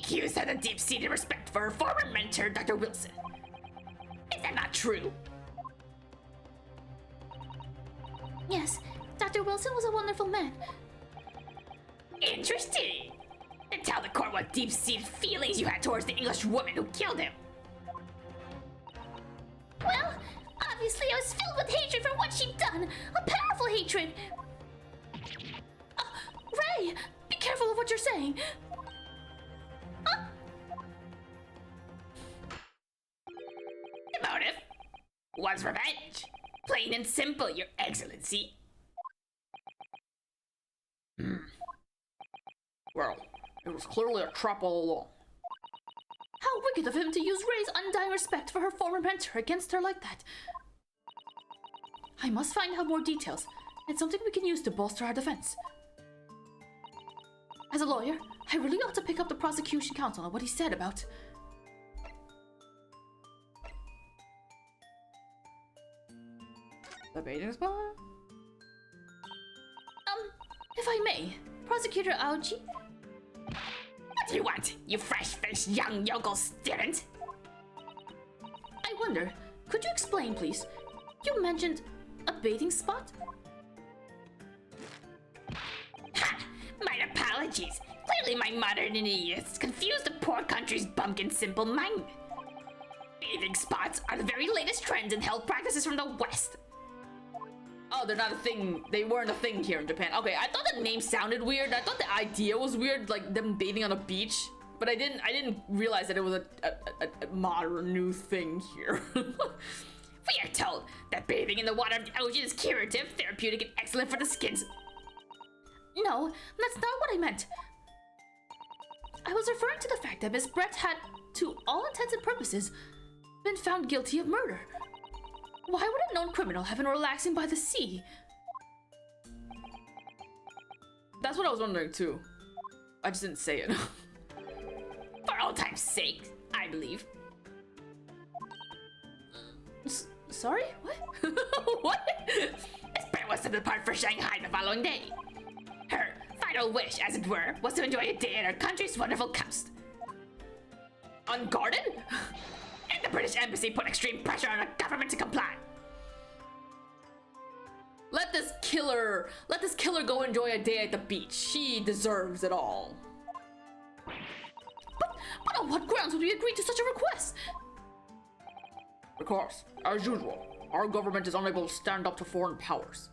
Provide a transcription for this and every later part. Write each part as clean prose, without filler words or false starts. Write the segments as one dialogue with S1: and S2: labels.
S1: accused had a deep-seated respect for her former mentor, Dr. Wilson. Is that not true?
S2: Yes, Dr. Wilson was a wonderful man.
S1: Interesting. And tell the court what deep-seated feelings you had towards the English woman who killed him.
S2: Well, obviously I was filled with hatred for what she'd done. A powerful hatred. Ray, be careful of what you're saying.
S1: The motive was revenge. Plain and simple, Your Excellency.
S3: Well, it was clearly a trap all along.
S2: How wicked of him to use Ray's undying respect for her former mentor against her like that. I must find out more details. It's something we can use to bolster our defense. As a lawyer, I really ought to pick up the prosecution counsel on what he said about...
S3: The baiting spot?
S2: If I may, Prosecutor Aoji,
S1: What do you want, you fresh-faced young yokel student?
S2: I wonder, could you explain, please? You mentioned a bathing spot?
S1: Ha! My apologies. Clearly my modernity has confused the poor country's bumpkin simple mind. Bathing spots are the very latest trends in health practices from the West.
S3: Oh, they're not a thing. They weren't a thing here in Japan. Okay, I thought the name sounded weird. I thought the idea was weird, like them bathing on a beach. But I didn't realize that it was a modern new thing here.
S1: We are told that bathing in the water of the ocean is curative, therapeutic, and excellent for the skins.
S2: No, that's not what I meant. I was referring to the fact that Miss Brett had, to all intents and purposes, been found guilty of murder. Why would a known criminal have been relaxing by the sea?
S3: That's what I was wondering too. I just didn't say it.
S1: For old time's sake, I believe.
S2: Sorry? What?
S1: What? Miss Brett was to depart for Shanghai the following day. Her final wish, as it were, was to enjoy a day at her country's wonderful coast.
S3: Unguarded?
S1: And the British embassy put extreme pressure on the government to comply.
S3: Let this killer go enjoy a day at the beach. She deserves it all.
S2: But on what grounds would we agree to such a request?
S3: Because, as usual, our government is unable to stand up to foreign powers.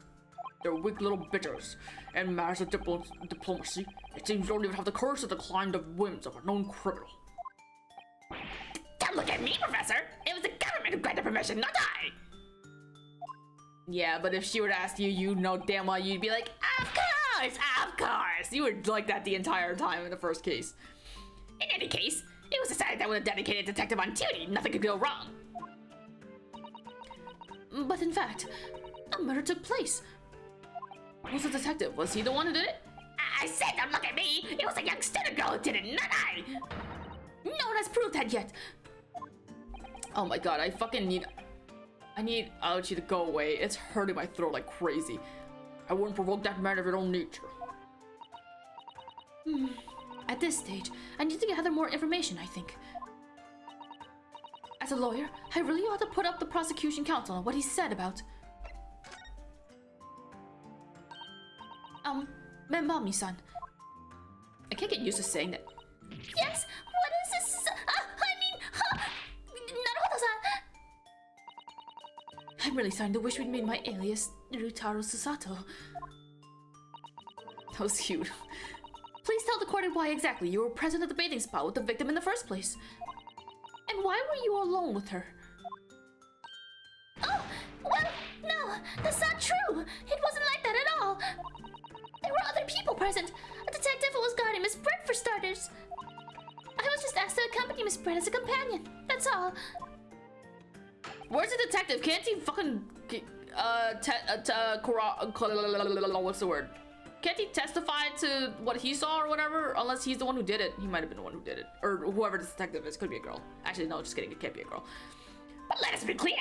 S3: They're weak little bitches. In matters of diplomacy, it seems you don't even have the courage to decline the whims of a known criminal.
S1: Don't look at me, Professor! It was the government who granted permission, not I!
S3: Yeah, but if she were to ask you, you know damn well you'd be like,
S1: Of course! Of course!
S3: you were like that the entire time in the first case.
S1: In any case, it was decided that with a dedicated detective on duty, nothing could go wrong.
S2: But in fact, a murder took place.
S3: Who's the detective? Was he the one who did it?
S1: I said don't look at me! It was a young student girl who did it, not I!
S2: No one has proved that yet.
S3: Oh my god, I need Aochi to go away. It's hurting my throat like crazy. I wouldn't provoke that man of your own nature.
S2: At this stage, I need to gather more information, I think. As a lawyer, I really ought to put up the prosecution counsel on what he said about... Memami-san.
S3: I can't get used to saying that.
S2: Yes, what is this? Naruhodo-san! I'm really starting to wish we'd made my alias Naruhodo Susato.
S3: That was cute.
S2: Please tell the court why exactly you were present at the bathing spot with the victim in the first place. And why were you alone with her? Oh, well, no, that's not true. It wasn't like that at all. There were other people present. A detective who was guarding Miss Brett, for starters. I was just asked to accompany Miss Brett as a companion. That's all.
S3: Where's the detective? Can't he fucking what's the word? Can't he testify to what he saw or whatever? Unless he's the one who did it. He might have been the one who did it. Or whoever the detective is. Could be a girl. Actually, no, just kidding. It can't be a girl.
S1: But let us be clear.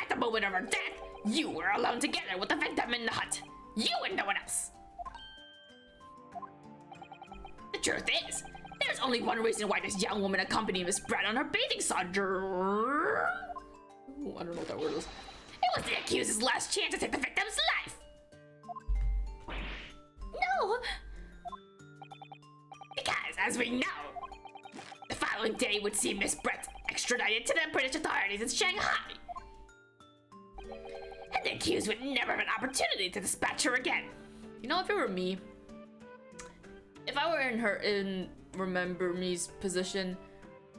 S1: At the moment of her death, you were alone together with the victim in the hut. You and no one else. The truth is, There's only one reason why this young woman accompanied Miss Brett on her bathing sojourn.
S3: Ooh, I don't know what that word is.
S1: It was the accused's last chance to take the victim's life.
S2: No!
S1: Because, as we know, the following day would see Miss Brett extradited to the British authorities in Shanghai. And the accused would never have an opportunity to dispatch her again.
S3: You know, if it were me, if I were in Remember Me's position,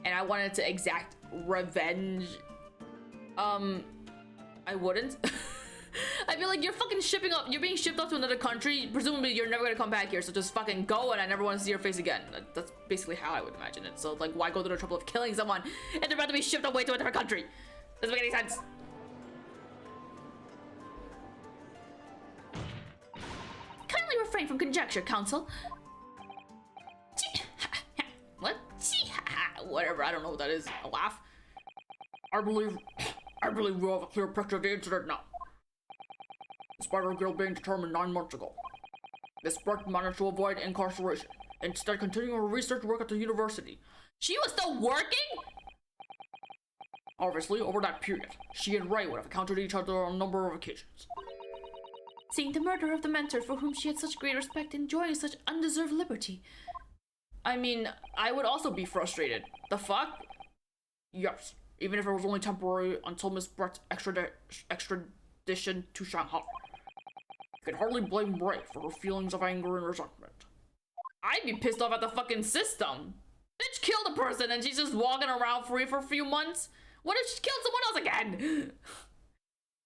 S3: and I wanted to exact revenge, I wouldn't. I'd be like, you're fucking you're being shipped off to another country, presumably you're never gonna come back here, so just fucking go and I never want to see your face again. That's basically how I would imagine it. So like, why go to the trouble of killing someone and they're about to be shipped away to a different country? Doesn't make any sense.
S2: Kindly refrain from conjecture, counsel.
S1: What?
S3: Whatever, I don't know what that is. A laugh? I believe we have a clear picture of the incident now. Despite our guilt being determined 9 months ago, Miss Brett managed to avoid incarceration, instead continuing her research work at the university.
S1: She was still working?
S3: Obviously, over that period, she and Ray would have encountered each other on a number of occasions.
S2: Seeing the murder of the mentor for whom she had such great respect enjoying such undeserved liberty.
S3: I mean, I would also be frustrated. The fuck? Yes, even if it was only temporary until Miss Brett's extradition to Shanghai. I could hardly blame Ray for her feelings of anger and resentment.
S1: I'd be pissed off at the fucking system. Bitch killed a person and she's just walking around free for a few months? What if she killed someone else again?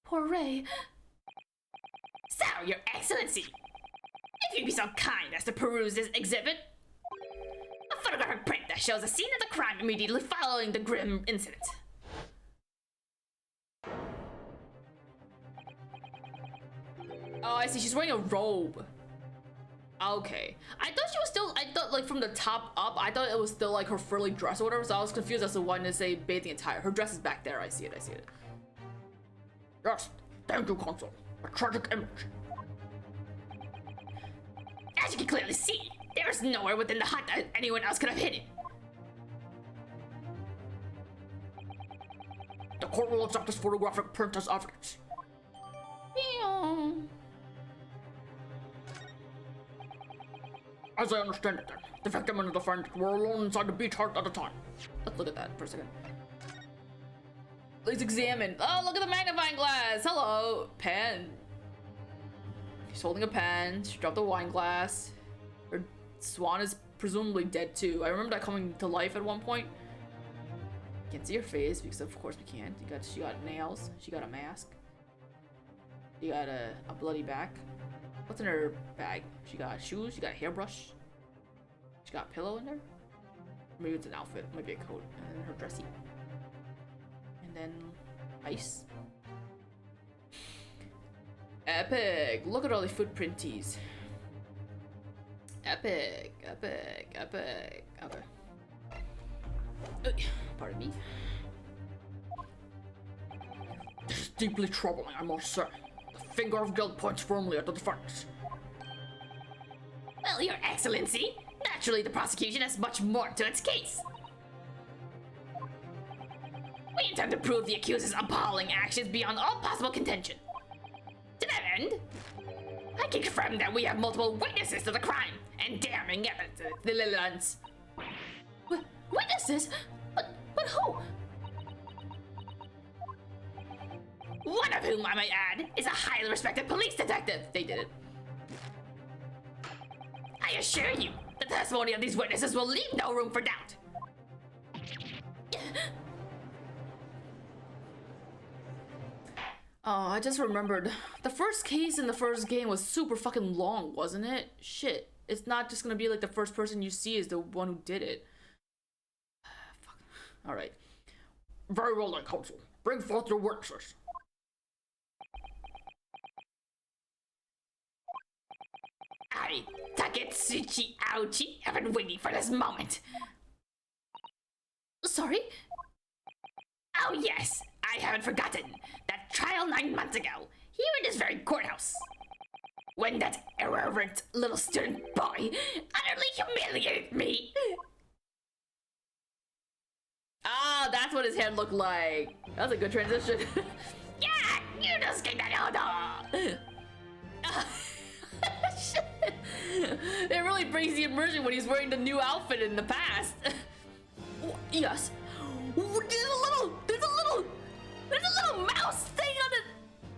S2: Poor Ray.
S1: So, Your Excellency, if you'd be so kind as to peruse this exhibit. A photographic print that shows the scene of the crime immediately following the grim incident.
S3: Oh, I see. She's wearing a robe. Okay. I thought like from the top up, I thought it was still like her frilly dress or whatever, so I was confused as to why to say bathing attire. Her dress is back there. I see it. Yes. Thank you, Consul. A tragic image.
S1: As you can clearly see, there is nowhere within the hut that anyone else could have hid it.
S3: The court will accept this photographic print as evidence. As I understand it then, the victim and the defendant were alone inside the beach hut at the time. Let's look at that for a second. Let's examine. Oh, look at the magnifying glass. Hello. Pen. She's holding a pen. She dropped the wine glass. Her swan is presumably dead too. I remember that coming to life at one point. Can't see her face because of course we can't. She got nails. She got a mask. She got a bloody back. What's in her bag? She got shoes. She got a hairbrush. She got a pillow in there. Maybe it's an outfit. Might be a coat. And then her dressy. And then ice. Epic! Look at all the footprinties. Epic. Okay. Pardon me. This is deeply troubling, I must say. The finger of guilt points firmly at the defense.
S1: Well, Your Excellency, naturally the prosecution has much more to its case. We intend to prove the accuser's appalling actions beyond all possible contention. To that end, I can confirm that we have multiple witnesses to the crime and damning evidence.
S2: Witnesses? But who?
S1: One of whom, I might add, is a highly respected police detective.
S3: They did it.
S1: I assure you, the testimony of these witnesses will leave no room for doubt.
S3: Oh, I just remembered. The first case in the first game was super fucking long, wasn't it? Shit. It's not just gonna be like the first person you see is the one who did it. Fuck. Alright. Very well then, Counsel. Bring forth your witnesses.
S1: I, Taketsuchi Aochi, have been waiting for this moment.
S2: Sorry?
S1: Oh yes, I haven't forgotten that trial 9 months ago, here in this very courthouse. When that irreverent little student boy utterly humiliated me.
S3: Ah, that's what his hair looked like. That was a good transition.
S1: Yeah, Ryunosuke Naruhodo.
S3: Shit. It really brings the immersion when he's wearing the new outfit in the past.
S2: Yes.
S3: There's a little mouse thing on it.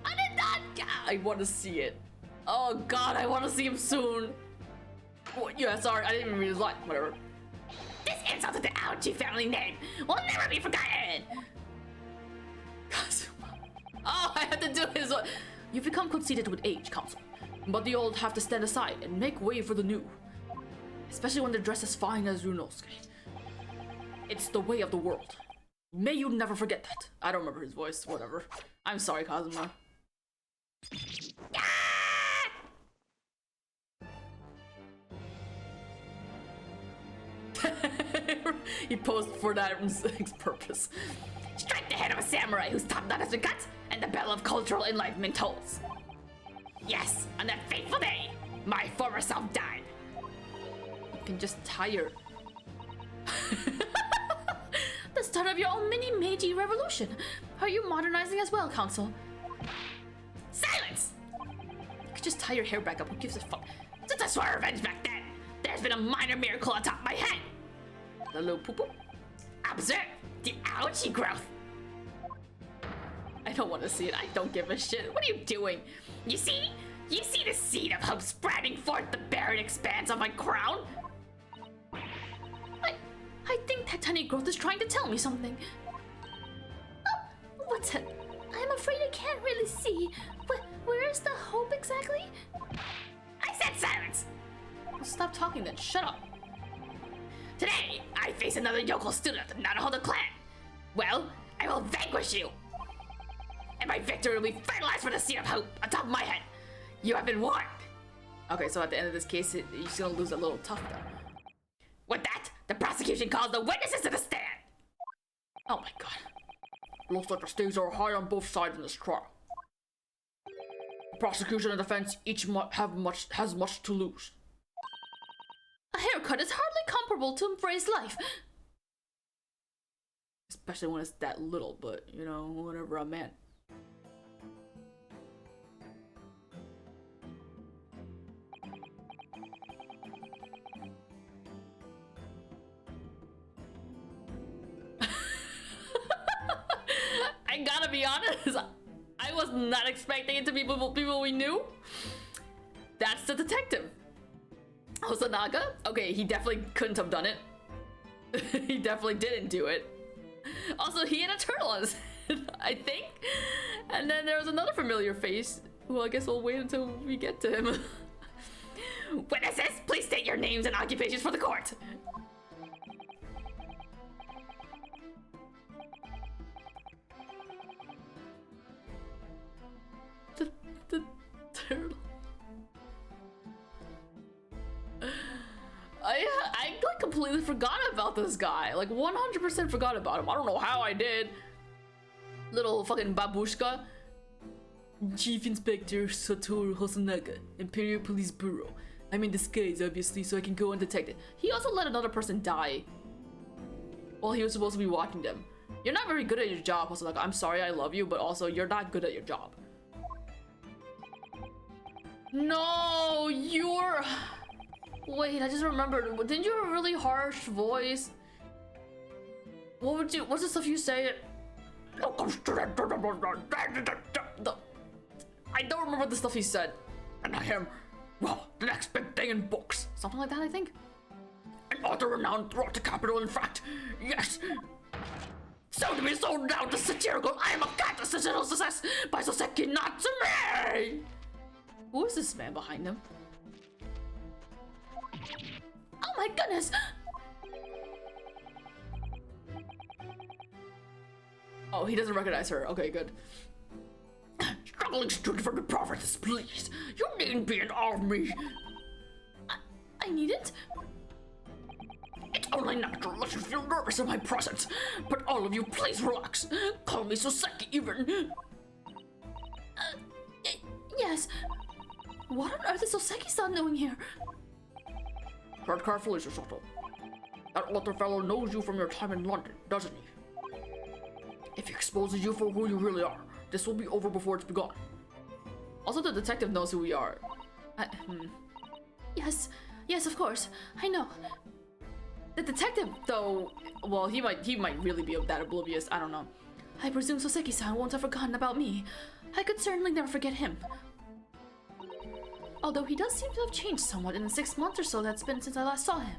S3: I did not. I want to see it. Oh God, I want to see him soon. Oh, yeah, sorry, I didn't even read his line. Whatever.
S1: This insult to the Aochi family name will never be forgotten.
S3: Oh, I have to do his.
S2: You've become conceited with age, Council. But the old have to stand aside and make way for the new. Especially when they're dressed as fine as Ryunosuke. It's the way of the world. May you never forget that.
S3: I don't remember his voice. Whatever. I'm sorry, Kazuma. He posed for that purpose.
S1: Strike the head of a samurai whose top knot has been cut, and the bell of cultural enlightenment tolls. Yes, on that fateful day, my former self died.
S3: You can just tire.
S2: The start of your own mini Meiji revolution. Are you modernizing as well, Council?
S1: Silence!
S3: You could just tie your hair back up. Who gives a fuck?
S1: Since I swore revenge back then, there's been a minor miracle atop my head.
S3: The little poo-poo?
S1: Observe the Aochi growth.
S3: I don't want to see it. I don't give a shit. What are you doing?
S1: You see? You see the seed of hope spreading forth the barren expanse of my crown?
S2: I think that tiny growth is trying to tell me something. What's it? I'm afraid I can't really see. Where is the hope exactly?
S1: I said silence!
S2: Well, stop talking then. Shut up.
S1: Today, I face another yokel student of the Naruhodo clan. Well, I will vanquish you. And my victory will be fertilized for the seed of hope atop my head. You have been warned.
S3: Okay, so at the end of this case, he's gonna lose a little tough though.
S1: With that, the prosecution calls the witnesses to the stand.
S3: Oh my God. Looks like the stakes are high on both sides in this trial. The prosecution and defense each has much to lose.
S2: A haircut is hardly comparable to embrace life.
S3: Especially when it's that little, but you know, whatever, I'm man. I gotta be honest, I was not expecting it to be people we knew. That's the detective. Hosanaga? Okay, he definitely couldn't have done it. He definitely didn't do it. Also, he had a turtle on his head, I think. And then there was another familiar face, who I guess we'll wait until we get to him.
S1: Witnesses, please state your names and occupations for the court.
S3: The turtle. I like completely forgot about this guy. Like 100% forgot about him. I don't know how I did. Little fucking babushka. Chief Inspector Satoru Hosanaga, Imperial Police Bureau. I'm in disguise, obviously, so I can go undetected. He also let another person die while he was supposed to be watching them. You're not very good at your job, Hosanaga. I'm sorry, I love you, but also you're not good at your job. No, you're... Wait, I just remembered. Didn't you have a really harsh voice? What's the stuff you say? I don't remember the stuff he said. And I am, well, the next big thing in books. Something like that, I think. An author renowned throughout the capital, in fact. Yes. So to be sold down to satirical, I am a catastrophic success by Soseki Natsume. Who is this man behind him?
S2: Oh my goodness!
S3: Oh, he doesn't recognize her. Okay, good. Struggling student from the provinces, please. You needn't be in army.
S2: I needn't?
S3: It's only natural that you feel nervous in my presence. But all of you, please relax. Call me Soseki even.
S2: Yes. What on earth is Soseki-san doing here?
S3: Tread carefully, Susato. That author fellow knows you from your time in London, doesn't he? exposes you for who you really are. This will be over before it's begun. Also, the detective knows who we are.
S2: Yes, of course. I know.
S3: The detective, though, well, he might really be that oblivious. I don't know.
S2: I presume Soseki-san won't have forgotten about me. I could certainly never forget him. Although he does seem to have changed somewhat in the 6 months or so that's been since I last saw him.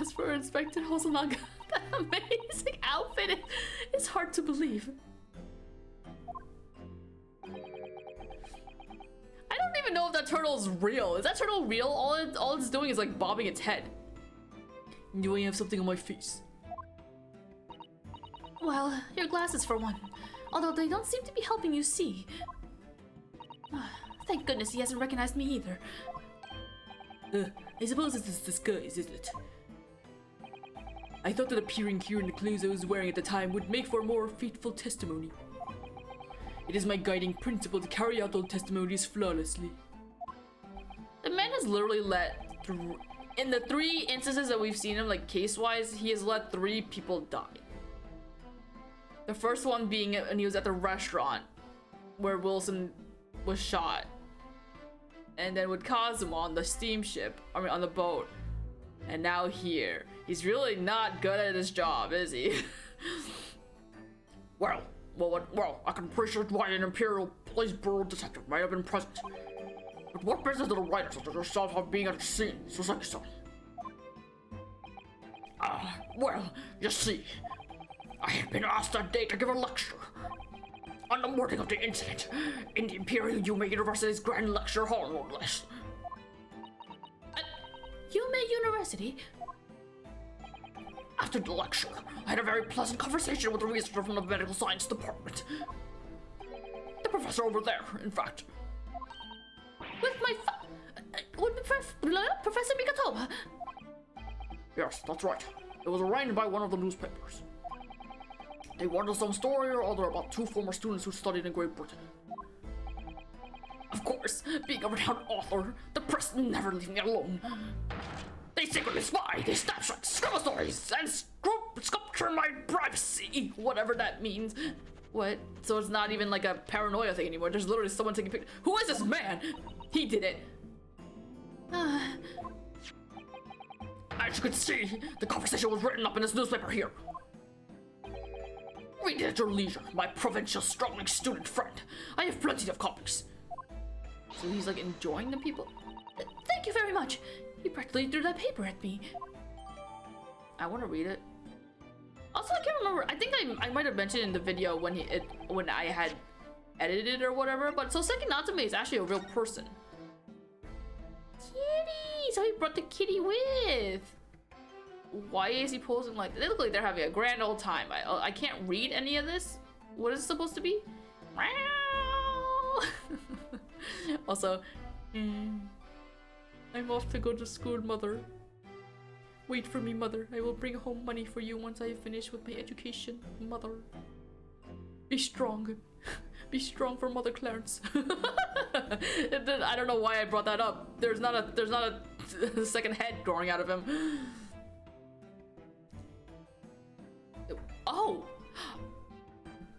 S3: As for Inspector Hosonaga, that amazing outfit is hard to believe. I don't even know if that turtle's real. Is that turtle real? All it's doing is like bobbing its head. Do I have something on my face?
S2: Well, your glasses for one. Although they don't seem to be helping you see. Thank goodness he hasn't recognized me either.
S3: I suppose it's this disguise, isn't it? I thought that appearing here in the clothes I was wearing at the time would make for more faithful testimony. It is my guiding principle to carry out all testimonies flawlessly. The man has literally in the 3 instances that we've seen him, like case-wise, he has let 3 people die. The first one being when he was at the restaurant where Wilson was shot. And then with Kazuma on the steamship, on the boat. And now here. He's really not good at his job, is he? Well, I can appreciate why an Imperial Police Bureau detective might have been present. But what business do the writers such as yourself have being at the scene, Soseki-san? Well, you see, I had been asked that day to give a lecture on the morning of the incident in the Imperial Yume University's Grand Lecture Hall, no less.
S2: Yume University?
S1: After the lecture, I had a very pleasant conversation with a researcher from the medical science department. The professor over there, in fact.
S2: With Professor Mikotoba?
S1: Yes, that's right. It was arranged by one of the newspapers. They wanted some story or other about 2 former students who studied in Great Britain. Of course, being a renowned author, the press never leave me alone. They secretly spy, they snapshot, scribble stories, and sculpture my privacy,
S3: whatever that means. What? So it's not even like a paranoia thing anymore. There's literally someone taking pictures. Who is this man? He did it.
S1: As you can see, the conversation was written up in this newspaper here. Read it at your leisure, my provincial struggling student friend. I have plenty of copies.
S3: So he's like enjoying the people?
S2: Thank you very much. He practically threw that paper at me.
S3: I want to read it. Also, I can't remember. I think I might have mentioned in the video when I had edited it or whatever. But Soseki Natsume is actually a real person. Kitty! So he brought the kitty with. Why is he posing like that? They look like they're having a grand old time. I can't read any of this. What is it supposed to be? Also, I'm off to go to school, mother. Wait for me, mother. I will bring home money for you once I have finished with my education, mother. Be strong. Be strong for Mother Clarence. I don't know why I brought that up. There's not a second head growing out of him. Oh!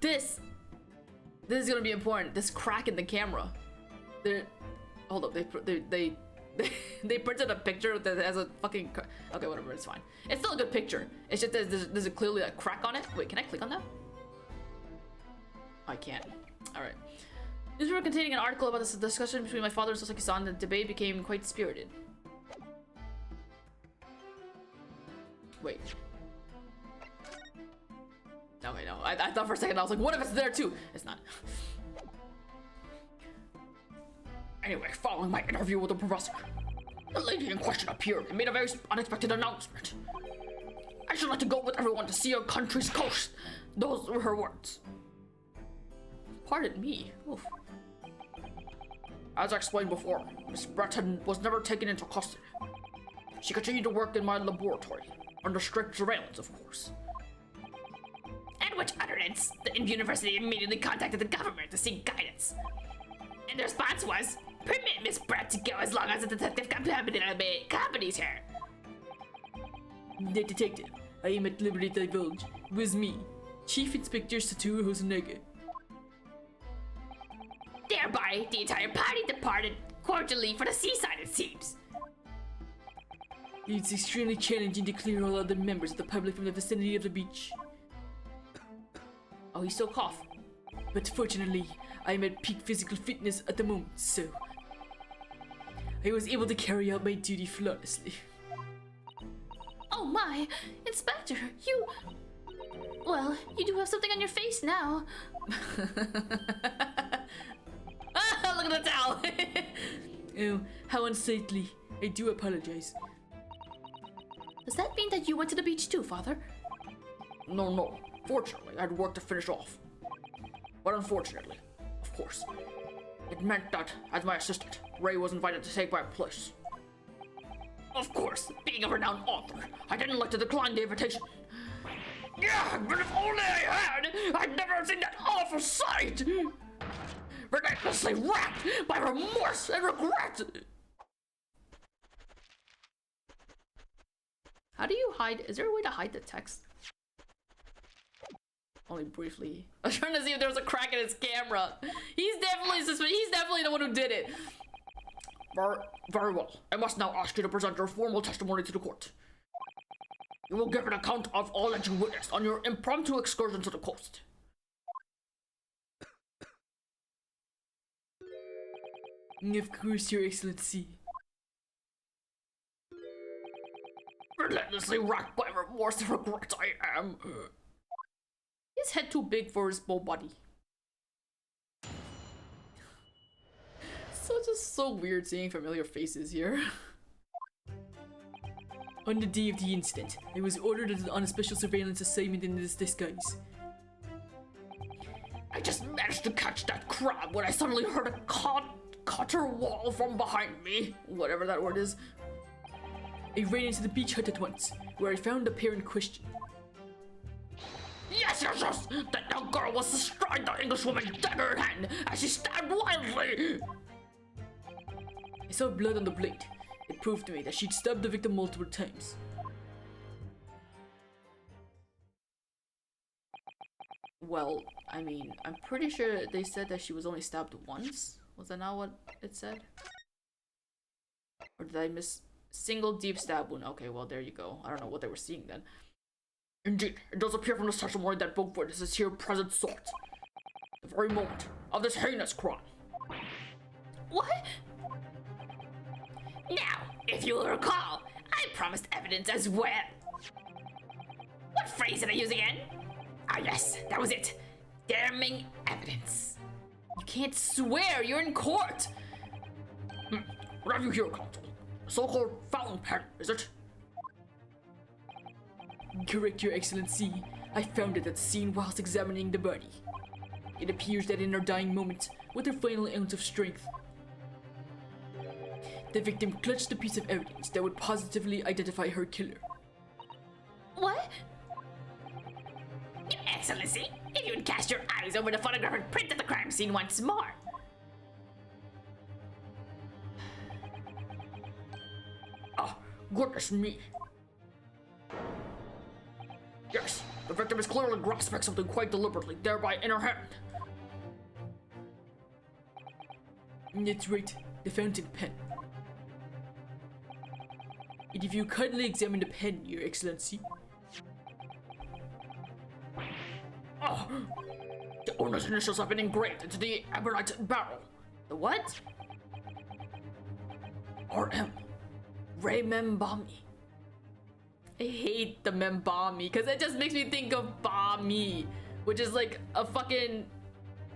S3: This is gonna be important. This crack in the camera. Hold up. They printed a picture that has a fucking. Okay, whatever. It's fine. It's still a good picture. It's just there's clearly a crack on it. Wait, can I click on that? I can't. All right. Newspaper containing an article about this discussion between my father and Soseki-san. The debate became quite spirited. Wait. Okay, no. I thought for a second I was like, what if it's there too? It's not.
S1: Anyway, following my interview with the professor, the lady in question appeared and made a very unexpected announcement. I should like to go with everyone to see our country's coast. Those were her words.
S3: Pardon me. Oof.
S1: As I explained before, Miss Breton was never taken into custody. She continued to work in my laboratory, under strict surveillance, of course. At which utterance, the university immediately contacted the government to seek guidance. And the response was, permit Miss Brett to go as long as the detective accompanies her.
S3: The detective. I am at liberty to divulge. It was me, Chief Inspector Satoru Hosonaga.
S1: Thereby, the entire party departed cordially for the seaside, it seems.
S3: It's extremely challenging to clear all other members of the public from the vicinity of the beach. Oh, he still cough. But fortunately, I am at peak physical fitness at the moment, so I was able to carry out my duty flawlessly.
S2: Oh my, Inspector, you... Well, you do have something on your face now.
S3: Ah, look at the towel! Oh, how unsightly. I do apologize.
S2: Does that mean that you went to the beach too, Father?
S3: No. Fortunately, I had work to finish off. But unfortunately, of course, it meant that, as my assistant, Ray was invited to take my place.
S1: Of course, being a renowned author, I didn't like to decline the invitation. Yeah, but if only I had, I'd never seen that awful sight! Relentlessly racked by remorse and regret!
S2: How do you hide? Is there a way to hide the text?
S3: Only briefly. I was trying to see if there was a crack in his camera. He's definitely suspicious. He's definitely the one who did it. Very well. I must now ask you to present your formal testimony to the court. You will give an account of all that you witnessed on your impromptu excursion to the coast. Of course, Your Excellency.
S1: Relentlessly racked by remorse and regret, I am.
S3: His head too big for his small body. So just so weird seeing familiar faces here. On the day of the incident, I was ordered on a special surveillance assignment in this disguise.
S1: I just managed to catch that crab when I suddenly heard a cutter wall from behind me.
S3: Whatever that word is. I ran into the beach hut at once, where I found the pair in question.
S1: Yes! That young girl was astride the Englishwoman's dagger in hand as she stabbed wildly!
S3: I saw blood on the blade. It proved to me that she'd stabbed the victim multiple times. Well, I mean, I'm pretty sure they said that she was only stabbed once. Was that not what it said? Or did I miss? Single deep stab wound. Okay, well, there you go. I don't know what they were seeing then.
S1: Indeed, it does appear from this testimony that both witnesses here present saw it. The very moment of this heinous crime.
S2: What?
S1: Now, if you will recall, I promised evidence as well. What phrase did I use again? Ah yes, that was it. Damning evidence.
S3: You can't swear, you're in court!
S1: What have you here, counsel? The so-called fountain pen, is it?
S3: Correct, Your Excellency. I found it at the scene whilst examining the body. It appears that in her dying moment, with her final ounce of strength, the victim clutched a piece of evidence that would positively identify her killer.
S2: What?
S1: Your Excellency, if you would cast your eyes over the photographic print of the crime scene once more. Oh, goodness me. Yes, the victim is clearly grasping something quite deliberately, thereby in her hand.
S3: That's right, the fountain pen. And if you kindly examine the pen, Your Excellency.
S1: Oh, the owner's initials have been engraved into the ebonite barrel.
S3: The what?
S1: RM. Ray Membami.
S3: I hate the membami because it just makes me think of ba mi, which is like a fucking,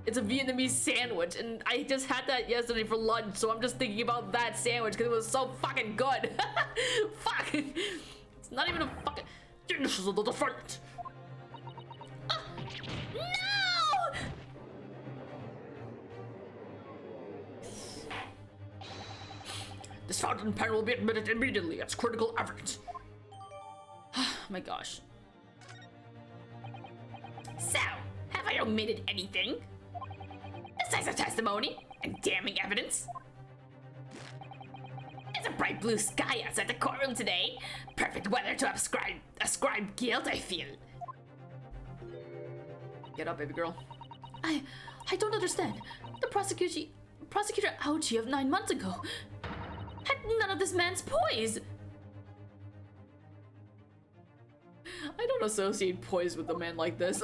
S3: it's a Vietnamese sandwich, and I just had that yesterday for lunch, so I'm just thinking about that sandwich because it was so fucking good. Fuck, it's not even a fucking.
S1: The initials of the defendant.
S2: No!
S1: This fountain pen will be admitted immediately as critical evidence.
S3: My gosh.
S1: So, have I omitted anything? Besides the testimony and damning evidence? There's a bright blue sky outside the courtroom today. Perfect weather to ascribe guilt, I feel.
S3: Get up, baby girl.
S2: I don't understand. The prosecutor Ouchie of 9 months ago had none of this man's poise.
S3: I don't associate poise with a man like this,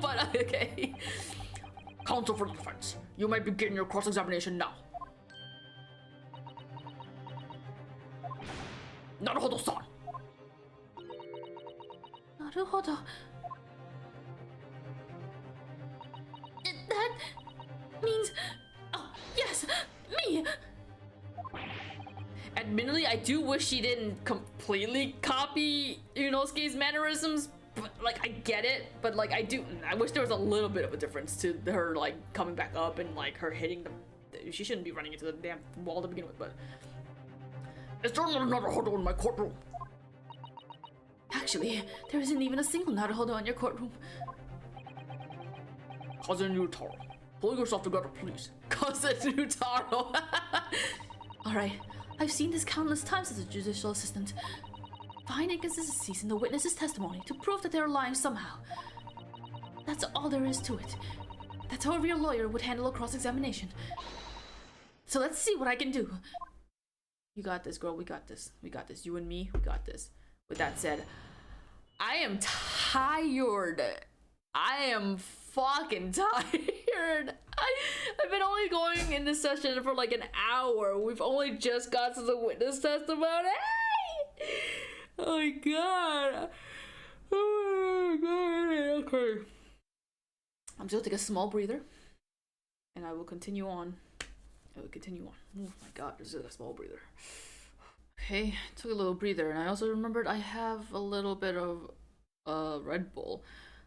S3: but okay. Counsel for the defense, you may begin your cross-examination now. Naruhodo-san.
S2: Naruhodo. That means... Oh, yes, me!
S3: Admittedly, I do wish she didn't completely copy Ryunosuke's mannerisms, but like, I get it, but like, I wish there was a little bit of a difference to her like coming back up and like her hitting the... She shouldn't be running into the damn wall to begin with, but... Is there not another Naruhodo in my courtroom?
S2: Actually, there isn't even a single Naruhodo in your courtroom.
S3: Cousin Yutaro, pull yourself together, please. Cousin Yutaro.
S2: Alright, I've seen this countless times as a judicial assistant. Find inconsistencies in the witness's testimony to prove that they're lying somehow. That's all there is to it. That's how a real lawyer would handle a cross-examination. So let's see what I can do.
S3: You got this, girl. We got this. We got this. You and me, we got this. With that said, I am tired. I am fucking tired. I've been only going in this session for like an hour. We've only just got to the witness testimony. Oh my god. Oh my god. Okay. I'm just gonna take a small breather. And I will continue on. Oh my god, this is a small breather. Okay, took a little breather, and I also remembered I have a little bit of Red Bull.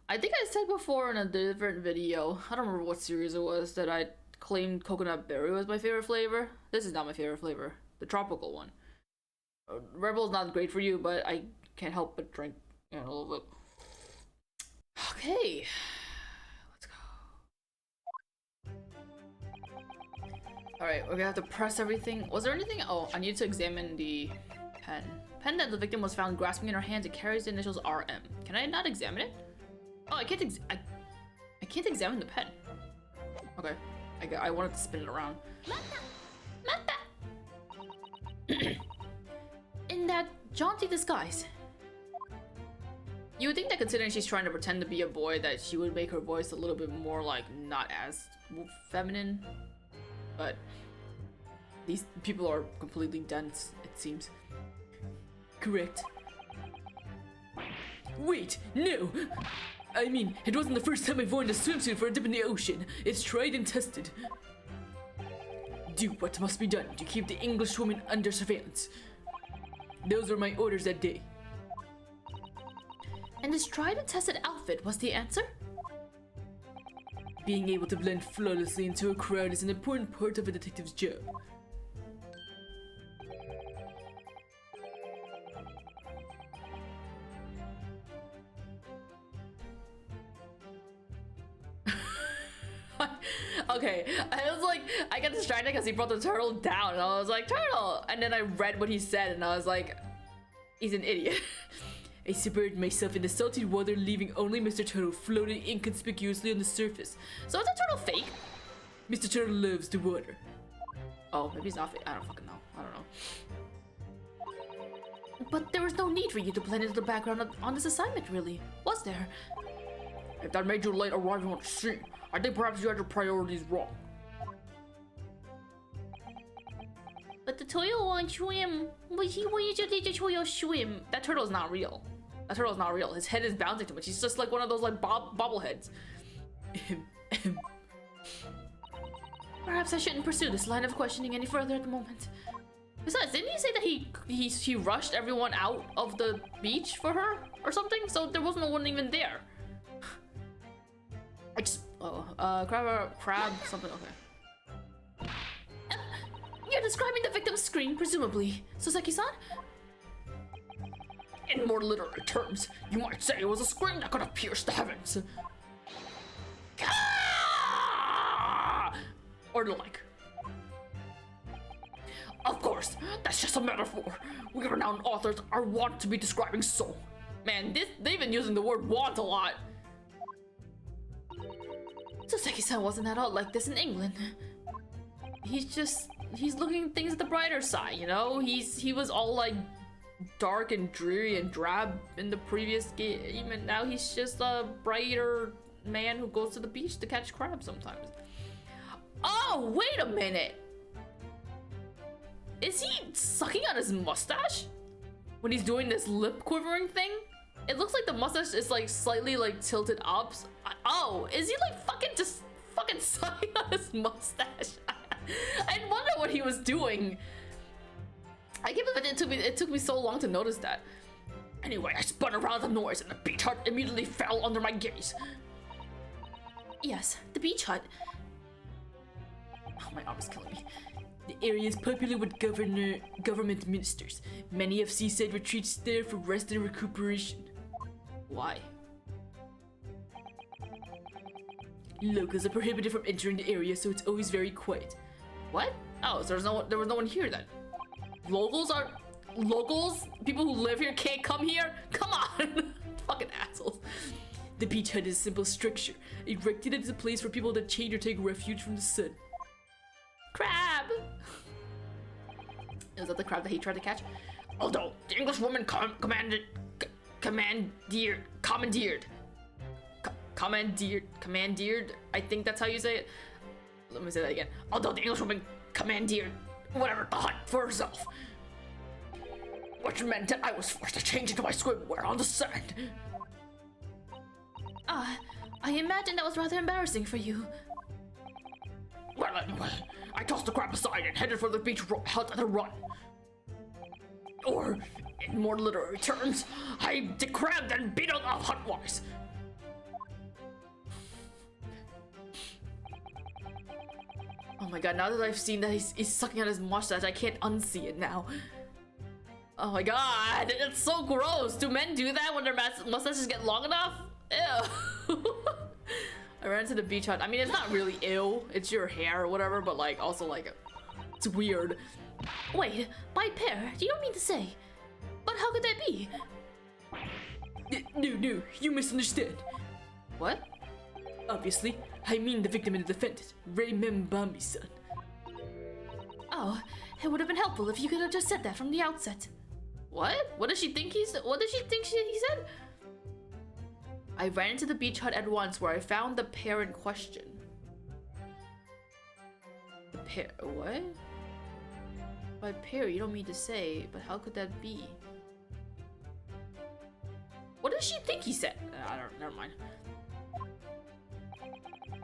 S3: I think I said before in a different video, I don't remember what series it was, that I claimed coconut berry was my favorite flavor. This is not my favorite flavor, the tropical one. Red Bull is not great for you, but I can't help but drink a little bit. Okay. Alright, we're gonna have to press everything. Was there anything? Oh, I need to examine the pen. Pen that the victim was found grasping in her hands. It carries the initials RM. Can I not examine it? Oh, I can't I can't examine the pen. Okay. I wanted to spin it around.
S2: In that jaunty disguise.
S3: You would think that considering she's trying to pretend to be a boy, that she would make her voice a little bit more like not as feminine. But these people are completely dense, it seems. Correct. Wait, no! I mean, it wasn't the first time I've worn a swimsuit for a dip in the ocean. It's tried and tested. Do what must be done to keep the English woman under surveillance. Those were my orders that day.
S2: And this tried and tested outfit was the answer?
S3: Being able to blend flawlessly into a crowd is an important part of a detective's job. Okay, I was like, I got distracted because he brought the turtle down, and I was like, turtle! And then I read what he said, and I was like, he's an idiot. I submerged myself in the salty water, leaving only Mr. Turtle floating inconspicuously on the surface.
S2: So is the turtle fake?
S3: Mr. Turtle loves the water. Oh, maybe he's not fake. I don't fucking know. I don't know.
S2: But there was no need for you to blend into the background on this assignment, really, was there?
S3: If that made you late arriving on the scene, I think perhaps you had your priorities wrong.
S2: But the turtle won't swim. Swim.
S3: That turtle is not real. That turtle is not real. His head is bouncing too much. He's just like one of those like bobbleheads.
S2: Perhaps I shouldn't pursue this line of questioning any further at the moment.
S3: Besides, didn't he say that he rushed everyone out of the beach for her or something? So there was no one even there. I just crab something. Okay.
S2: You're describing the victim's scream, presumably. Soseki-san?
S3: In more literary terms, you might say it was a scream that could have pierced the heavens. Or the like. Of course, that's just a metaphor. We renowned authors are wont to be describing soul. Man, they've been using the word want a lot.
S2: Soseki-san wasn't at all like this in England. He's looking at things at the brighter side, you know? He was all like dark and dreary and drab in the previous game, and now he's just a brighter man who goes to the beach to catch crabs sometimes.
S3: Oh, wait a minute. Is he sucking on his mustache when he's doing this lip quivering thing? It looks like the mustache is like slightly like tilted up. Oh, is he like fucking sucking on his mustache? I wonder what he was doing. I can't believe it took me so long to notice that. Anyway, I spun around the noise and the beach hut immediately fell under my gaze.
S2: Yes, the beach hut.
S3: Oh, my arm is killing me. The area is popular with government ministers. Many have seaside retreats there for rest and recuperation.
S2: Why?
S3: Locals are prohibited from entering the area, so it's always very quiet. What? Oh, so there was no one here then. Locals? People who live here can't come here? Come on! Fucking assholes. The beach hut is a simple structure, erected as a place for people to change or take refuge from the sun.
S2: Crab!
S3: Is that the crab that he tried to catch? Although the Englishwoman commandeered, I think that's how you say it. Let me say that again. Although the Englishwoman commandeered whatever the hut for herself, which meant that I was forced to change into my swimwear on the sand.
S2: I imagine that was rather embarrassing for you.
S3: Well, anyway, I tossed the crab aside and headed for the beach hut at a run. Or, in more literary terms, I decrabbed and beat out of hut-wise. Oh my god, now that I've seen that he's sucking on his mustache, I can't unsee it now. Oh my god, it's so gross. Do men do that when their mustaches get long enough? Ew. I ran to the beach hut. I mean, it's not really ew. It's your hair or whatever, but like, also like, it's weird.
S2: Wait, by pair, you don't mean to say? But how could that be?
S3: No, you misunderstand.
S2: What?
S3: Obviously, I mean the victim and the defendant, Remember-me-san.
S2: Oh, it would have been helpful if you could have just said that from the outset.
S3: What? What does she think he said? What did she think he said? I ran into the beach hut at once, where I found the pair in question. The pair? What? By pair, you don't mean to say, but how could that be? What does she think he said? I don't. Never mind.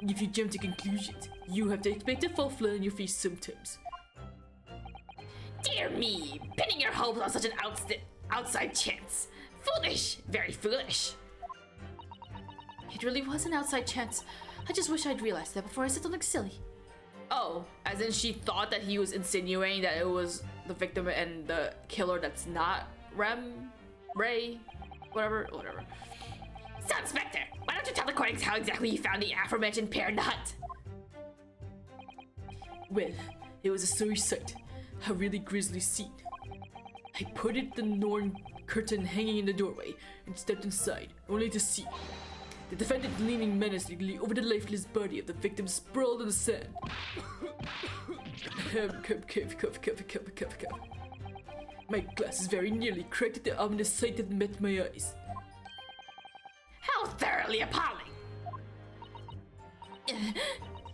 S3: If you jump to conclusions, you have to expect to fall flat on your face sometimes.
S1: Dear me, pinning your hopes on such an outside chance. Foolish, very foolish.
S2: It really was an outside chance. I just wish I'd realized that before I said something silly.
S3: Oh, as in she thought that he was insinuating that it was the victim and the killer that's not Ray, whatever.
S1: So, Inspector, why don't you tell the court how exactly you found the aforementioned pair in the hut?
S3: Well, it was a sorry sight. A really grisly scene. I parted the Norn curtain hanging in the doorway and stepped inside, only to see the defendant leaning menacingly over the lifeless body of the victim sprawled in the sand. My glasses very nearly cracked at the ominous sight that met my eyes.
S1: How thoroughly appalling!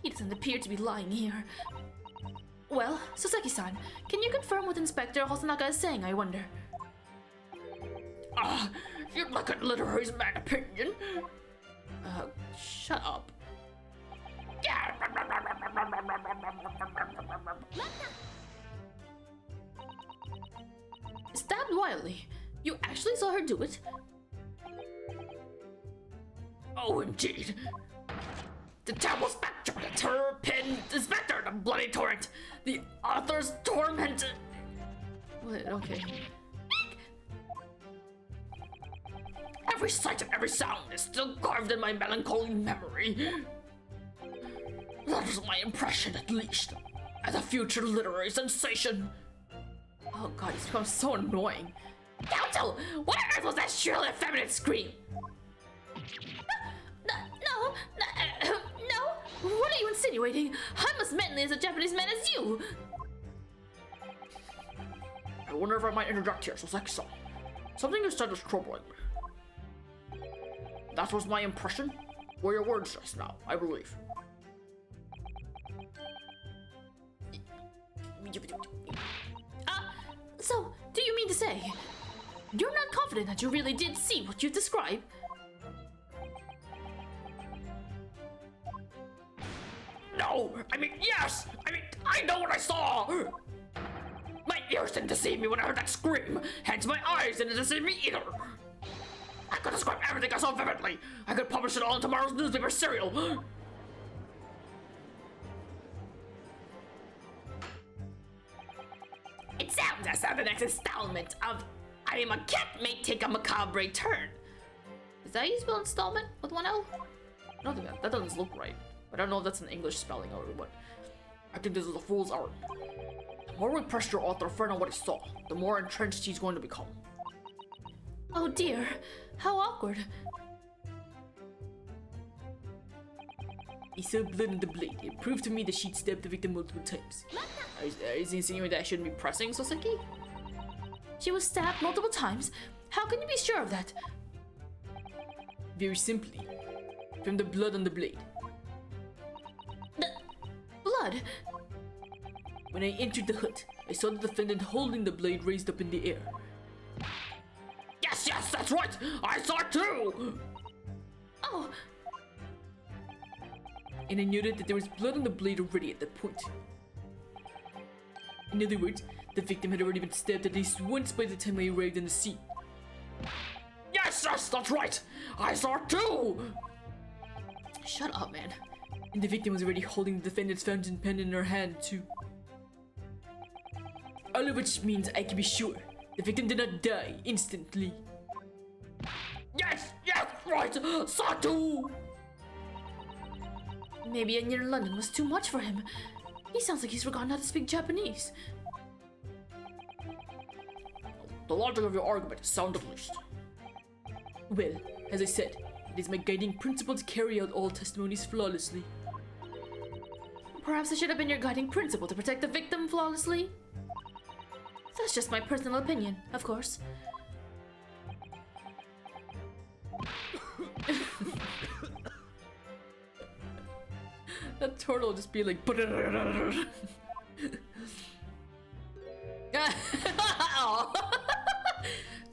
S2: He doesn't appear to be lying here. Well, Soseki-san, can you confirm what Inspector Hosanaka is saying, I wonder?
S1: You'd like a literary man opinion?
S3: Shut up.
S2: Stabbed wildly. You actually saw her do it?
S1: Oh, indeed. The terrible spectre, the terror-pinned inspector, the bloody torrent, the author's tormented.
S3: What? Okay.
S1: Every sight and every sound is still carved in my melancholy memory. That was my impression, at least, as a future literary sensation.
S3: Oh god, he's become so annoying.
S1: Council, what on earth was that shrill effeminate scream?
S2: No. What are you insinuating? I'm as manly as a Japanese man as you.
S3: I wonder if I might interject here, Soseki-san. Something you said is troubling me. That was my impression? Were your words just now, I believe.
S2: So, do you mean to say you're not confident that you really did see what you described?
S1: No, I mean, yes! I mean, I know what I saw! My ears didn't deceive me when I heard that scream, hence my eyes didn't deceive me either! I could describe everything I saw vividly! I could publish it all in tomorrow's newspaper serial! It sounds as though the next installment of I Am a Cat may take a macabre turn.
S2: Is that how you spell installment with one L?
S3: I don't think that doesn't look right. I don't know if that's an English spelling or what. I think this is a fool's art. The more we press your author friend on what he saw, the more entrenched he's going to become.
S2: Oh dear, how awkward.
S3: He saw blood on the blade. It proved to me that she'd stabbed the victim multiple times. Is he insinuating that I shouldn't be pressing, Soseki?
S2: She was stabbed multiple times? How can you be sure of that?
S3: Very simply, from the blood on the blade.
S2: The blood?
S3: When I entered the hut, I saw the defendant holding the blade raised up in the air.
S1: Yes, that's right! I saw it too!
S2: Oh,
S3: And I noted that there was blood on the blade already at that point. In other words, the victim had already been stabbed at least once by the time I arrived on the scene.
S1: Yes, that's right! I saw it too!
S2: shut up, man.
S3: And the victim was already holding the defendant's fountain pen in her hand too. All of which means I can be sure the victim did not die instantly.
S1: Yes, right! Sato!
S2: Maybe a year in London was too much for him. He sounds like he's forgotten how to speak Japanese.
S3: The logic of your argument is sound at least. Well, as I said, it is my guiding principle to carry out all testimonies flawlessly.
S2: Perhaps it should have been your guiding principle to protect the victim flawlessly? That's just my personal opinion, of course.
S3: That turtle would just be like.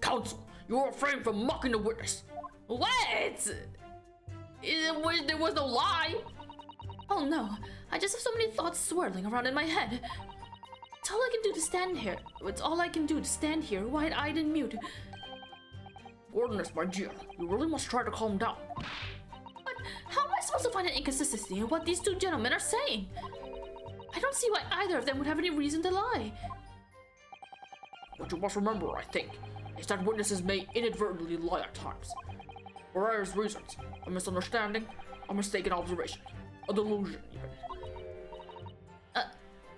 S1: Counsel, you refrain from mocking the witness.
S2: What?
S1: There was no lie.
S2: Oh no, I just have so many thoughts swirling around in my head. It's all I can do to stand here. It's all I can do to stand here, wide-eyed and mute.
S1: Witness, my dear, you really must try to calm down.
S2: But how am I supposed to find an inconsistency in what these two gentlemen are saying? I don't see why either of them would have any reason to lie.
S1: What you must remember, I think, is that witnesses may inadvertently lie at times. For various reasons. A misunderstanding, a mistaken observation, a delusion even.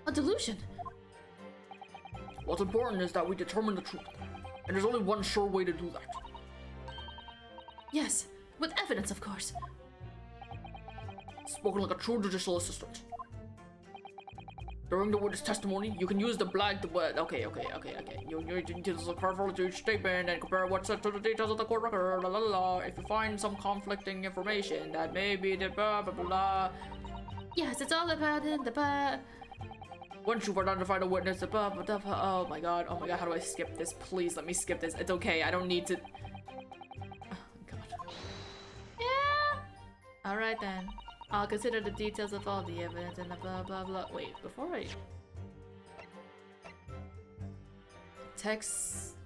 S2: A delusion?
S1: What's important is that we determine the truth, and there's only one sure way to do that.
S2: Yes, with evidence, of course.
S1: Spoken like a true judicial assistant. During the witness testimony, you can use the blank. Okay. You need to listen carefully to each statement and compare what's said to the details of the court record. La la la. If you find some conflicting information, that may be the blah blah blah.
S2: Yes, it's all about it.
S1: Once you've identified a witness, the blah blah blah. Oh my god. How do I skip this? Please let me skip this. It's okay. I don't need to. Oh god.
S2: Yeah. All right then. I'll consider the details of all the evidence and the blah blah blah. Wait, before I... Text...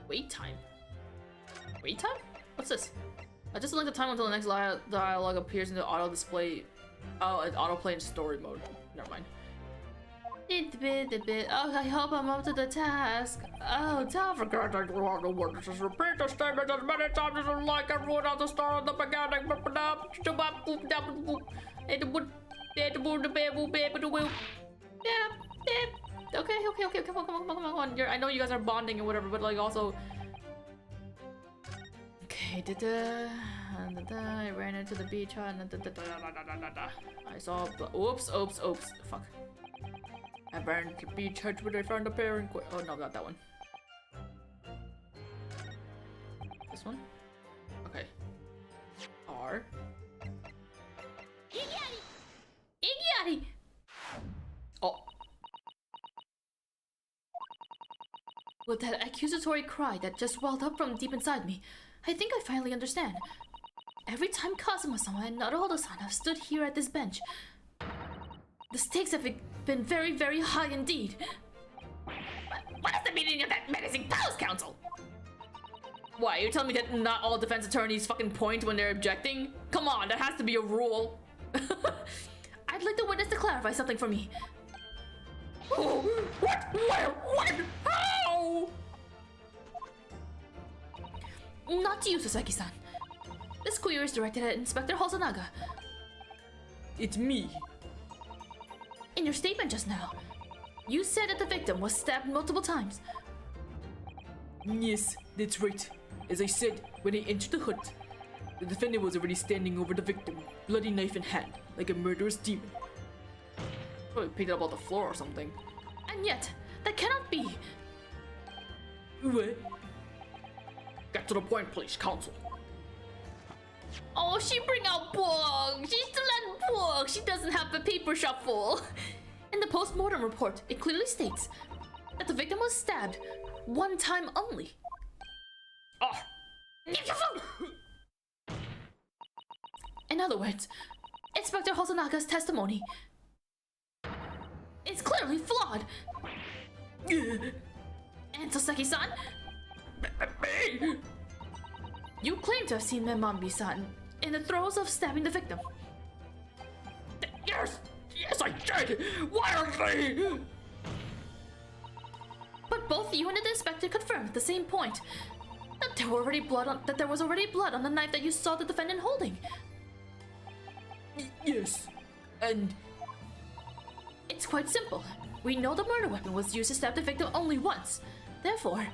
S2: Wait time? Wait time? What's this? I just select the time until the next dialogue appears in the auto display. Oh, it's autoplay in story mode. Never mind. Oh, I hope I'm up to the task. Oh, don't forget
S1: Forget that you have the witnesses repeat the statement as many times as you like and rule out the star at the beginning.
S3: Okay, come on. I know you guys are bonding and whatever, but like also. Okay, I ran into the beach hut. I saw. Oops. Fuck. I ran into the beach hut where I found a pair and oh no, not that one. This one? Okay. R.
S2: Iggyari!
S3: Oh.
S2: With that accusatory cry that just welled up from deep inside me, I think I finally understand. Every time Kazuma-sama and Naruhodo-san have stood here at this bench, the stakes have been very, very high indeed.
S1: What is the meaning of that menacing pose, Counsel?
S3: Why, you're telling me that not all defense attorneys fucking point when they're objecting? Come on, that has to be a rule.
S2: I'd like the witness to clarify something for me.
S1: Oh, what? Where? When? How?
S2: Not to you, Sasaki-san. This query is directed at Inspector Hosonaga.
S3: It's me.
S2: In your statement just now, you said that the victim was stabbed multiple times.
S3: Yes, that's right. As I said, when I entered the hut, the defendant was already standing over the victim, bloody knife in hand, like a murderous demon. Probably picked it up off the floor or something.
S2: And yet, that cannot be.
S3: What? Get to the point, please, Counsel.
S2: Oh, she bring out book. She still had book. She doesn't have the paper shuffle. In the post-mortem report, it clearly states that the victim was stabbed one time only.
S1: Oh.
S2: In other words, Inspector Hosonaga's testimony is clearly flawed. And Sasaki-san, you claim to have seen Memambi-san in the throes of stabbing the victim.
S1: Yes, I did. Why are they?
S2: But both you and the inspector confirmed at the same point that there was already blood on the knife that you saw the defendant holding.
S3: Yes, and
S2: it's quite simple. We know the murder weapon was used to stab the victim only once. Therefore,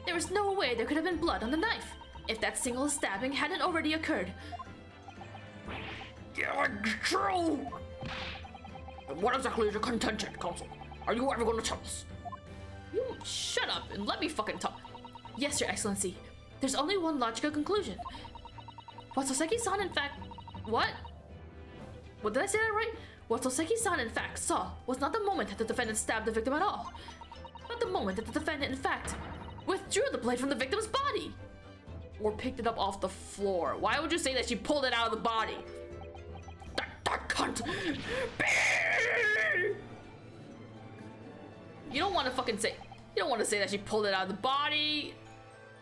S2: there is no way there could have been blood on the knife if that single stabbing hadn't already occurred.
S1: Yeah, true. What exactly is your contention, Counsel? Are you ever going to tell us?
S2: You shut up and let me fucking talk. Yes, Your Excellency. There's only one logical conclusion. What Soseki-san in fact... What? What, did I say that right? What Soseki-san in fact saw was not the moment that the defendant stabbed the victim at all, but the moment that the defendant in fact withdrew the blade from the victim's body.
S3: or picked it up off the floor. Why would you say that she pulled it out of the body? That cunt! You don't want to fucking say. You don't want to say that she pulled it out of the body.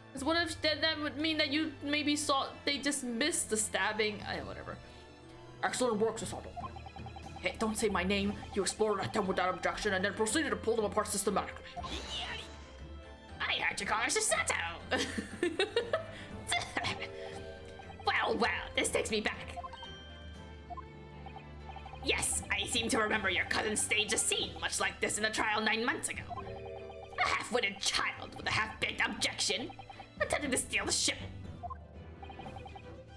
S3: Because what if that would mean that you maybe saw they just missed the stabbing? Whatever. Excellent work, Susato. Hey, don't say my name. You exploded at them without objection and then proceeded to pull them apart systematically.
S1: I heard you call her Susato. Well, this takes me back. Yes, I seem to remember your cousin staged a scene much like this in a trial 9 months ago. A half-witted child with a half-baked objection attempting to steal the ship.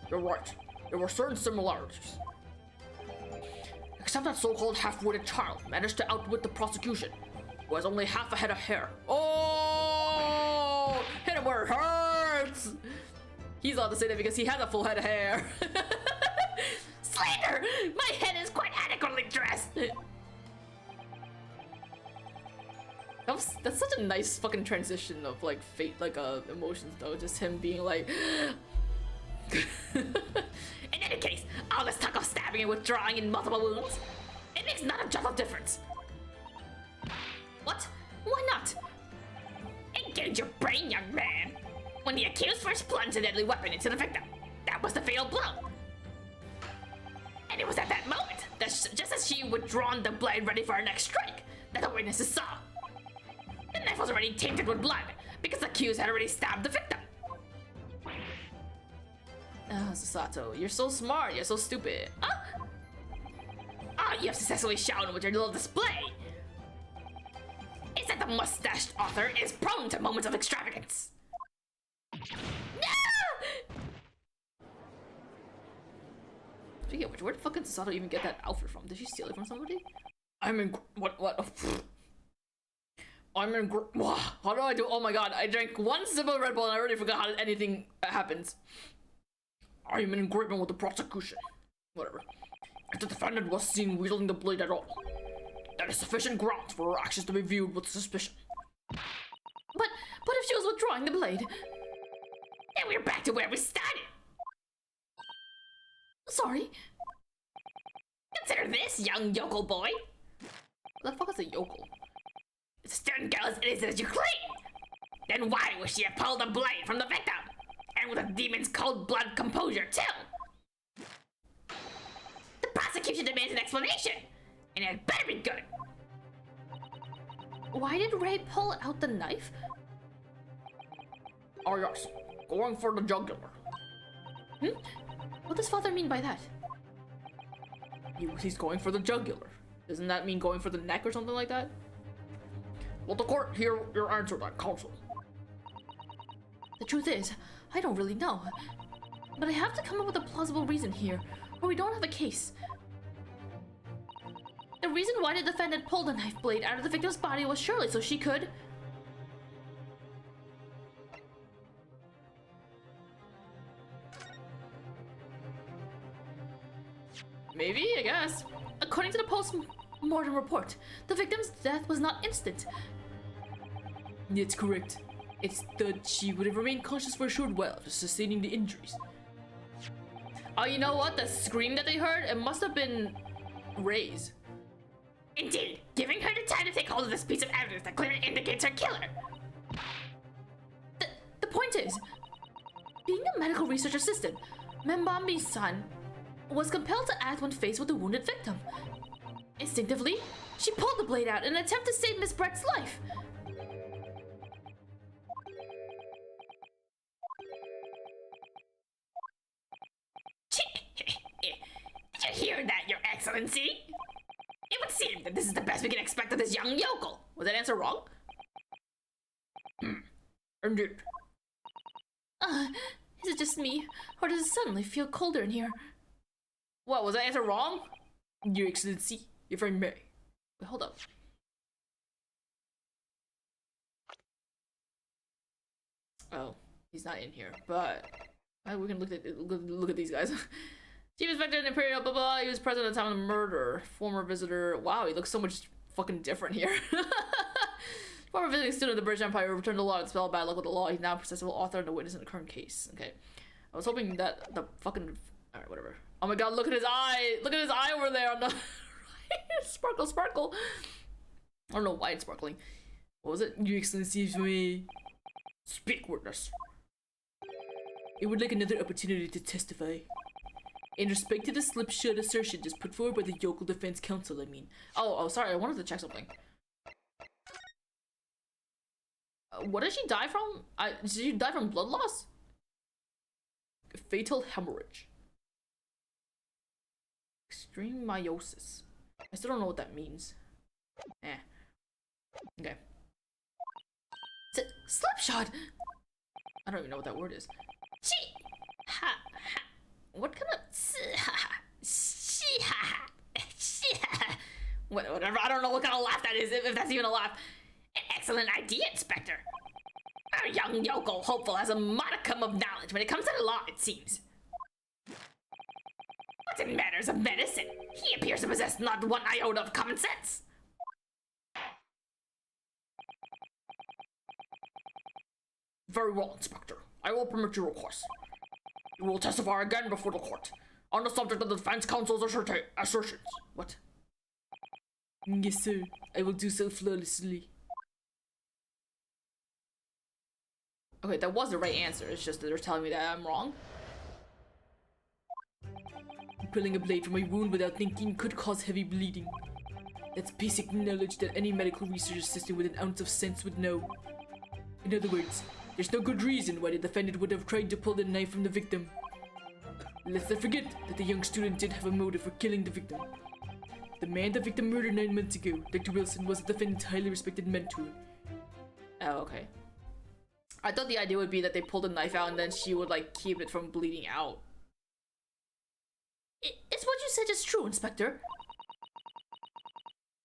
S3: You're right. There were certain similarities. Except that so-called half-witted child managed to outwit the prosecution, who has only half a head of hair. Oh! Hit him where it hurts! He's allowed to say that because he has a full head of hair.
S1: Slander! My head is quite adequately dressed!
S3: That's such a nice fucking transition of like fate, like emotions though. Just him being like.
S1: In any case, all this talk of stabbing and withdrawing in multiple wounds, it makes not a jot of difference.
S2: What? Why not?
S1: Engage your brain, young man. When the accused first plunged a deadly weapon into the victim, that was the fatal blow. And it was at that moment, that just as she withdrawn the blade ready for her next strike, that the witnesses saw. The knife was already tainted with blood, because the accused had already stabbed the victim.
S3: Oh, Susato, you're so smart, you're so stupid.
S1: You have successfully shown with your little display. The mustached author is prone to moments of extravagance. No!
S3: Speaking of which, where did fucking Susato even get that outfit from? Did she steal it from somebody? What? How do I do? Oh my god, I drank one sip of Red Bull and I already forgot how anything happens. I am in agreement with the prosecution. Whatever. If the defendant was seen wielding the blade at all, that is sufficient grounds for her actions to be viewed with suspicion.
S2: But if she was withdrawing the blade?
S1: And we're back to where we started.
S2: Sorry.
S1: Consider this, young yokel boy.
S3: What the fuck is a yokel?
S1: If the stern girl is innocent as you claim, then why would she have pulled the blade from the victim? And with a demon's cold-blood composure, too? The prosecution demands an explanation, and it better be good.
S2: Why did Ray pull out the knife?
S3: Oh yes, going for the jugular.
S2: What does father mean by that?
S3: He's going for the jugular. Doesn't that mean going for the neck or something like that? Will the court hear your answer then, counsel?
S2: The truth is, I don't really know. But I have to come up with a plausible reason here, or we don't have a case. The reason why the defendant pulled the knife blade out of the victim's body was surely so she could...
S3: Maybe, I guess.
S2: According to the post-mortem report, the victim's death was not instant.
S3: It's correct. It's that she would have remained conscious for a short while after sustaining the injuries. Oh, you know what? The scream that they heard, it must have been Ray's.
S1: Indeed, giving her the time to take hold of this piece of evidence that clearly indicates her killer.
S2: The point is, being a medical research assistant, Membambi's son was compelled to act when faced with a wounded victim. Instinctively, she pulled the blade out in an attempt to save Miss Brett's life.
S1: Did you hear that, Your Excellency? It would seem that this is the best we can expect of this young yokel.
S3: Was that answer wrong? Indeed.
S2: Is it just me, or does it suddenly feel colder in here?
S3: What, was that answer wrong? Your Excellency, if I may. Wait, hold up. Oh, he's not in here, but we can look at these guys. Chief Inspector in Imperial, blah blah. He was present at the time of the murder. Former visitor. Wow, he looks so much fucking different here. Former visiting student of the British Empire, returned to law and spelled bad luck with the law. He's now a processable author and a witness in the current case. Okay, I was hoping that the fucking. Alright, whatever. Oh my god, look at his eye! Look at his eye over there on the sparkle, sparkle! I don't know why it's sparkling. What was it? Your Excellency, me. Speak, witness. It would like another opportunity to testify. In respect to the slipshod assertion just put forward by the yokel defense counsel, I mean. Oh, sorry, I wanted to check something. What did she die from? Did she die from blood loss? Fatal hemorrhage. Extreme meiosis. I still don't know what that means. Okay.
S2: Slipshod!
S3: I don't even know what that word is.
S1: Chi! Ha! Ha! What kind of... Ha! Ha! Shi! Ha! Ha! Shi! Ha! Whatever, I don't know what kind of laugh that is, if that's even a laugh. An excellent idea, Inspector. Our young yokel hopeful has a modicum of knowledge when it comes to the law, it seems. But in matters of medicine, he appears to possess not one iota of common sense.
S3: Very well, Inspector. I will permit your request. You will testify again before the court on the subject of the defense counsel's assertions. What? Yes, sir. I will do so flawlessly. Okay, that was the right answer. It's just that they're telling me that I'm wrong. Pulling a blade from a wound without thinking could cause heavy bleeding. That's basic knowledge that any medical research assistant with an ounce of sense would know. In other words, there's no good reason why the defendant would have tried to pull the knife from the victim. Let's not forget that the young student did have a motive for killing the victim. The man the victim murdered 9 months ago, Dr. Wilson, was the defendant's highly respected mentor. Oh, okay. I thought the idea would be that they pulled the knife out and then she would like keep it from bleeding out.
S2: Is what you said just true, Inspector?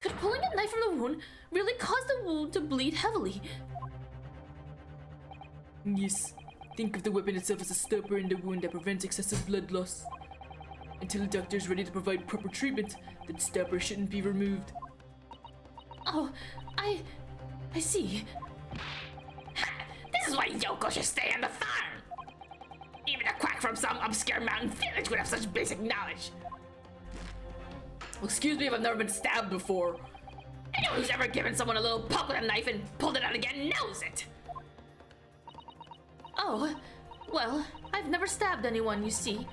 S2: Could pulling a knife from the wound really cause the wound to bleed heavily?
S3: Yes. Think of the weapon itself as a stopper in the wound that prevents excessive blood loss. Until the doctor is ready to provide proper treatment, that stopper shouldn't be removed.
S2: Oh, I see.
S1: This is why Yoko should stay on the farm. Even a quack from some obscure mountain village would have such basic knowledge.
S3: Well, excuse me if I've never been stabbed before.
S1: Anyone who's ever given someone a little poke with a knife and pulled it out again knows it.
S2: Oh, well, I've never stabbed anyone, you see,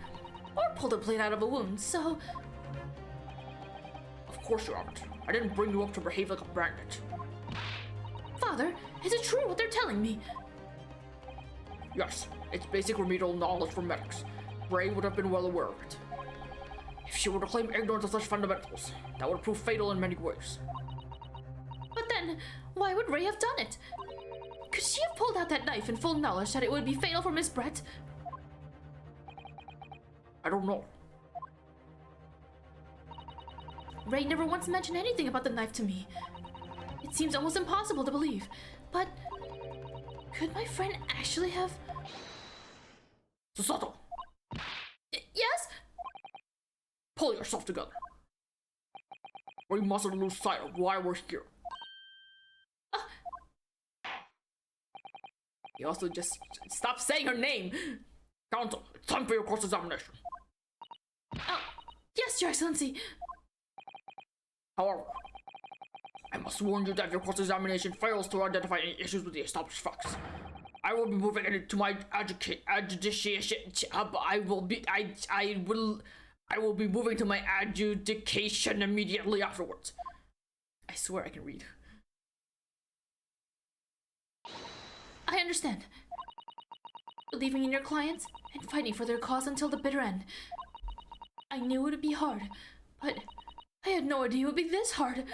S2: or pulled a blade out of a wound, so...
S3: Of course you haven't. I didn't bring you up to behave like a bandit.
S2: Father, is it true what they're telling me?
S3: Yes, it's basic remedial knowledge for medics. Ray would have been well aware of it. If she were to claim ignorance of such fundamentals, that would prove fatal in many ways.
S2: But then, why would Ray have done it? Could she have pulled out that knife in full knowledge that it would be fatal for Miss Brett?
S3: I don't know.
S2: Ray never once mentioned anything about the knife to me. It seems almost impossible to believe, but could my friend actually have...
S3: Susato,
S2: Yes?
S3: pull yourself together. We mustn't lose sight of why we're here. You also just stop saying her name. Counsel, it's time for your cross-examination.
S2: Yes, Your Excellency.
S3: However, I must warn you that if your cross-examination fails to identify any issues with the established facts, I will be moving it to my adjudication. I will be moving to my adjudication immediately afterwards. I swear I can read.
S2: I understand. Believing in your clients and fighting for their cause until the bitter end. I knew it would be hard, but I had no idea it would be this hard.